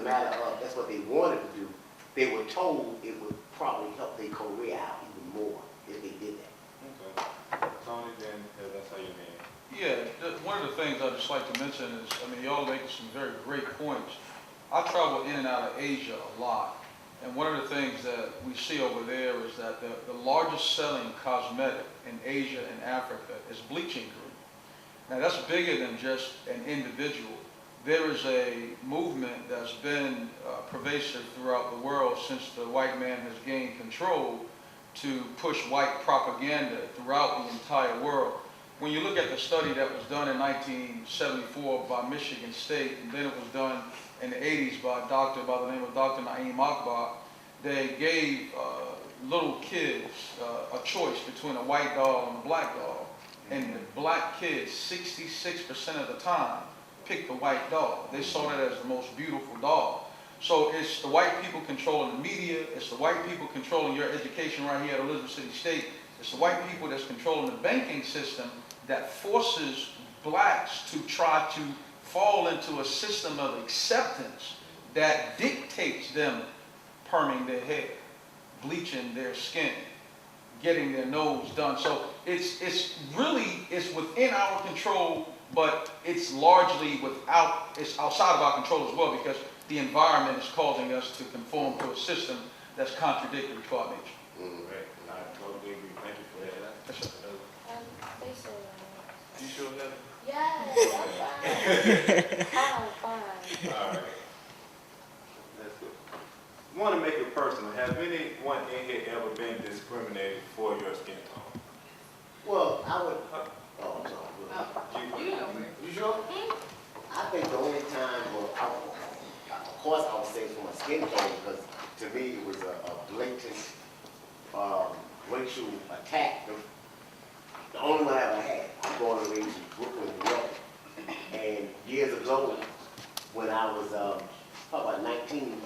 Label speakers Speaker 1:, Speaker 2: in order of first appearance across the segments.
Speaker 1: a matter of that's what they wanted to do. They were told it would probably help their career out even more if they did that.
Speaker 2: Okay. Tony, then that's how you name.
Speaker 3: Yeah, one of the things I'd just like to mention is, I mean, y'all are making some very great points. I travel in and out of Asia a lot, and one of the things that we see over there is that the largest selling cosmetic in Asia and Africa is bleaching cream. Now that's bigger than just an individual. There is a movement that's been pervasive throughout the world since the white man has gained control to push white propaganda throughout the entire world. When you look at the study that was done in 1974 by Michigan State, and then it was done in the 80s by a doctor by the name of Dr. Naeem Akbar, they gave little kids a choice between a white doll and a black doll. And the black kids, 66% of the time, picked the white doll. They saw that as the most beautiful doll. So it's the white people controlling the media, it's the white people controlling your education right here at Elizabeth City State, it's the white people that's controlling the banking system that forces blacks to try to fall into a system of acceptance that dictates them perming their hair, bleaching their skin, getting their nose done. So it's within our control, but it's largely it's outside of our control as well, because the environment is causing us to conform to a system that's contradictory to our nature.
Speaker 2: Right. I totally agree. Thank you for that.
Speaker 3: Yes, sir.
Speaker 2: You sure, Heather?
Speaker 4: Yes, I'm fine.
Speaker 2: All right. That's good. Want to make it personal. Has anyone in here ever been discriminated for your skin tone?
Speaker 1: Well, I would. Oh, I'm sorry. You sure? I think the only time, of course, I would say for my skin tone, because to me it was a blatant racial attack. The only one I ever had. I'm born and raised in Brooklyn, New York. And years ago, when I was about 19,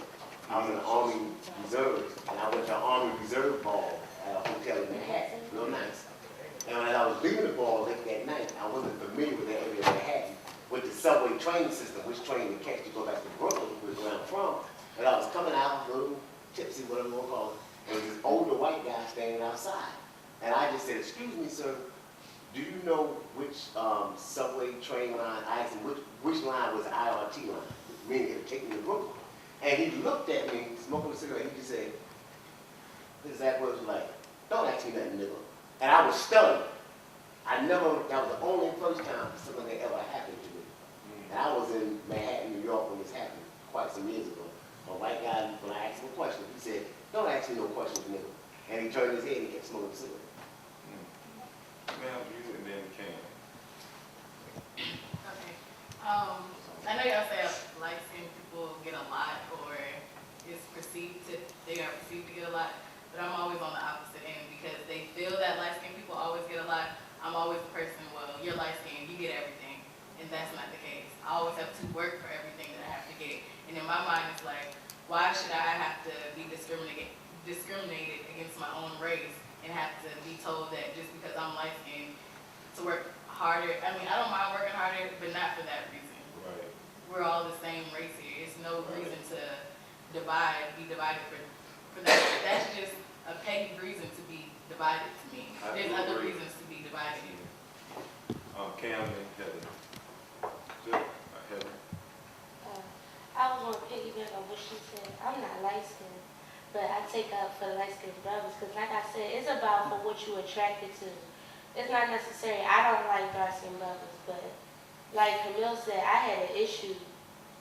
Speaker 1: I was in the Army Reserve, and I went to an Army Reserve ball at a hotel in Manhattan, real nice. And when I was leaving the ball late that night, I wasn't familiar with that area of Manhattan, with the subway train system, which train to catch to go back to Brooklyn, where I'm from. And I was coming out, a little tipsy, whatever you want to call it, and there was this older white guy standing outside. And I just said, "Excuse me, sir, do you know which subway train line?" I asked him which line was the IRT line, meaning it would take me to Brooklyn. And he looked at me, smoking a cigarette, he just said, his exact words were like, "Don't ask me nothing, nigga." And I was stunned. That was the only first time something that ever happened to me. And I was in Manhattan, New York when this happened quite some years ago. A white guy, when I asked him a question, he said, "Don't ask me no questions, nigga." And he turned his head and he kept smoking a cigarette.
Speaker 2: Ma'am, you and then Ken.
Speaker 5: Okay. I know y'all say light-skinned people get a lot, or they are perceived to get a lot, but I'm always on the opposite end, because they feel that light-skinned people always get a lot. I'm always the person, well, you're light-skinned, you get everything, and that's not the case. I always have to work for everything that I have to get, and in my mind it's like, why should I have to be discriminated against my own race and have to be told that just because I'm light-skinned to work harder? I mean, I don't mind working harder, but not for that reason.
Speaker 2: Right.
Speaker 5: We're all the same race here. It's no reason to be divided for that. That's just a petty reason to be divided to me. There's other reasons to be divided.
Speaker 2: Cam and Heather. Good. Heather.
Speaker 4: I was going to piggyback on what she said. I'm not light-skinned, but I take up for the light-skinned brothers, because like I said, it's about for what you attracted to. It's not necessary. I don't like dark-skinned brothers, but like Camille said, I had an issue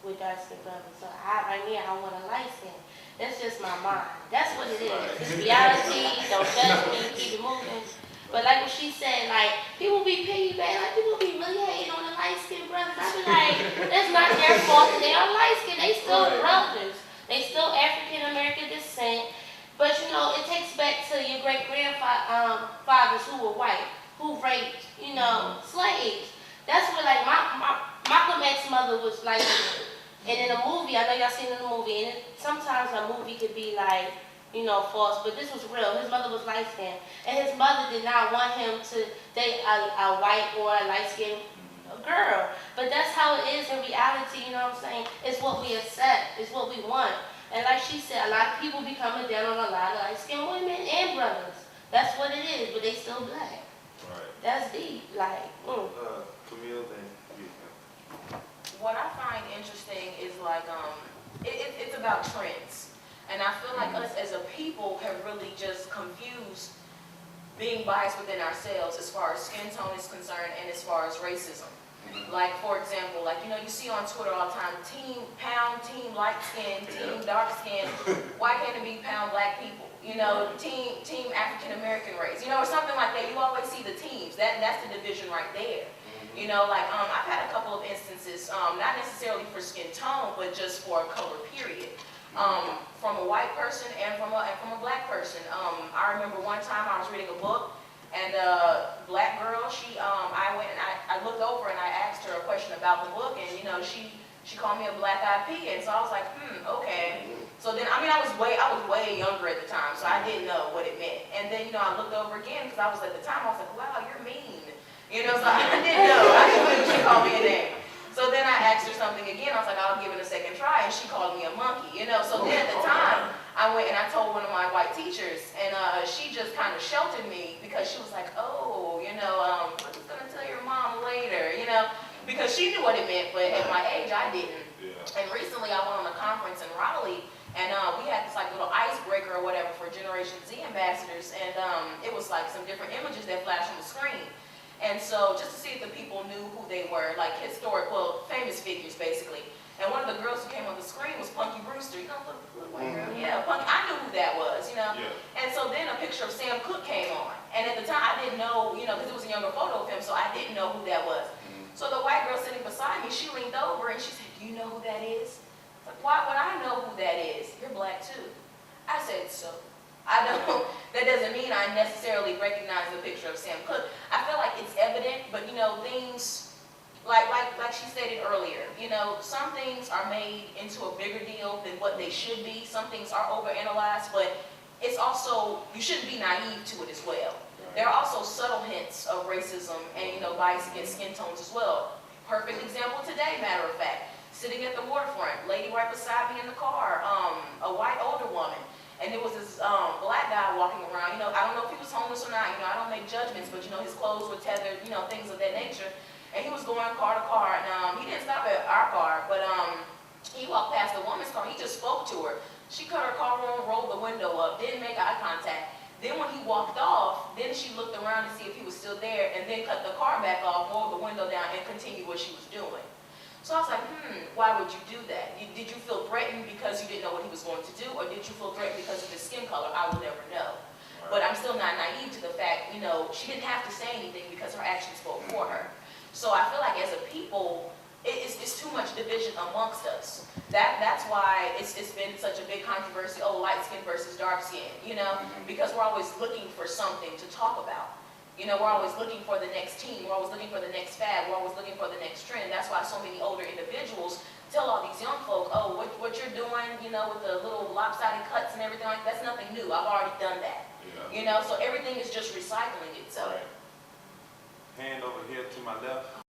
Speaker 4: with dark-skinned brothers, so right now I want a light-skinned. That's just my mind. That's what it is. It's reality. Don't judge me. Keep it moving. But like what she said, like, people be piggyback, like people be really hating on the light-skinned brothers. I be like, that's not their fault that they are light-skinned. They still brothers. They still African-American descent. But you know, it takes back to your great-grandfathers who were white, who raped, slaves. That's what, like, Malcolm X's mother was like, and in a movie, I know y'all seen it in the movie, and sometimes a movie could be like, false, but this was real. His mother was light-skinned, and his mother did not want him to date a white or a light-skinned girl. But that's how it is in reality, you know what I'm saying? It's what we accept. It's what we want. And like she said, a lot of people be coming down on a lot of light-skinned women and brothers. That's what it is, but they still black.
Speaker 2: Right.
Speaker 4: That's deep. Like,
Speaker 2: Camille, then you.
Speaker 6: What I find interesting is like, it's about trends. And I feel like us as a people have really just confused being biased within ourselves as far as skin tone is concerned and as far as racism. Like, for example, like, you know, you see on Twitter all the time, team pound, team light skin, team dark skin. Why can't it be pound black people? You know, team African American race, you know, or something like that. You always see the teams. That's the division right there. You know, like, I've had a couple of instances, not necessarily for skin tone, but just for color period. From a white person and from a black person. I remember one time I was reading a book, and a black girl, I went and I looked over and I asked her a question about the book, and you know, she called me a black-eyed pea, and so I was like, okay. So then, I mean, I was way younger at the time, so I didn't know what it meant. And then, you know, I looked over again, because I was at the time, I was like, wow, you're mean. You know, so I didn't know. I didn't know she called me a name. So then I asked her something again. I was like, I'll give it a second try, and she called me a monkey. You know, so then at the time, I went and I told one of my white teachers, and she just kind of sheltered me because she was like, oh, you know, I'm just gonna tell your mom later, you know, because she knew what it meant, but at my age, I didn't. Yeah. And recently, I went on a conference in Raleigh, and we had this like little icebreaker or whatever for Generation Z ambassadors, and it was like some different images that flashed on the screen. And so just to see if the people knew who they were, like famous figures basically. And one of the girls who came on the screen was Punky Brewster, you know, little white girl. Yeah, Punky, I knew who that was, you know. Yeah. And so then a picture of Sam Cooke came on. And at the time I didn't know, you know, because it was a younger photo of him, so I didn't know who that was. So the white girl sitting beside me, she leaned over and she said, do you know who that is? I was like, why would I know who that is? You're black too. I said, so. I don't, that doesn't mean I necessarily recognize the picture of Sam Cooke. I feel like it's evident, but you know, things, like she stated earlier, you know, some things are made into a bigger deal than what they should be. Some things are overanalyzed, but it's also, you shouldn't be naive to it as well. There are also subtle hints of racism and, you know, bias against skin tones as well. Perfect example today, matter of fact. Sitting at the waterfront, lady right beside me in the car, a white older woman. And there was this black guy walking around, you know, I don't know if he was homeless or not, you know, I don't make judgments, but you know, his clothes were tethered, you know, things of that nature. And he was going car to car, and he didn't stop at our car, but he walked past the woman's car, he just spoke to her. She cut her car on, rolled the window up, didn't make eye contact. Then when he walked off, then she looked around to see if he was still there, and then cut the car back off, rolled the window down, and continued what she was doing. So I was like, why would you do that? Did you feel threatened because you didn't know what he was going to do, or did you feel threatened because of his skin color? I will never know. Right. But I'm still not naive to the fact, you know, she didn't have to say anything because her actions spoke for her. So I feel like as a people, it's too much division amongst us. That's why it's been such a big controversy, light skin versus dark skin, you know, because we're always looking for something to talk about. You know, we're always looking for the next team, we're always looking for the next fad, we're always looking for the next trend. That's why so many older individuals tell all these young folk, oh, what you're doing, you know, with the little lopsided cuts and everything like that's nothing new. I've already done that. Yeah. You know, so everything is just recycling itself.
Speaker 2: Right. Hand over here to my left.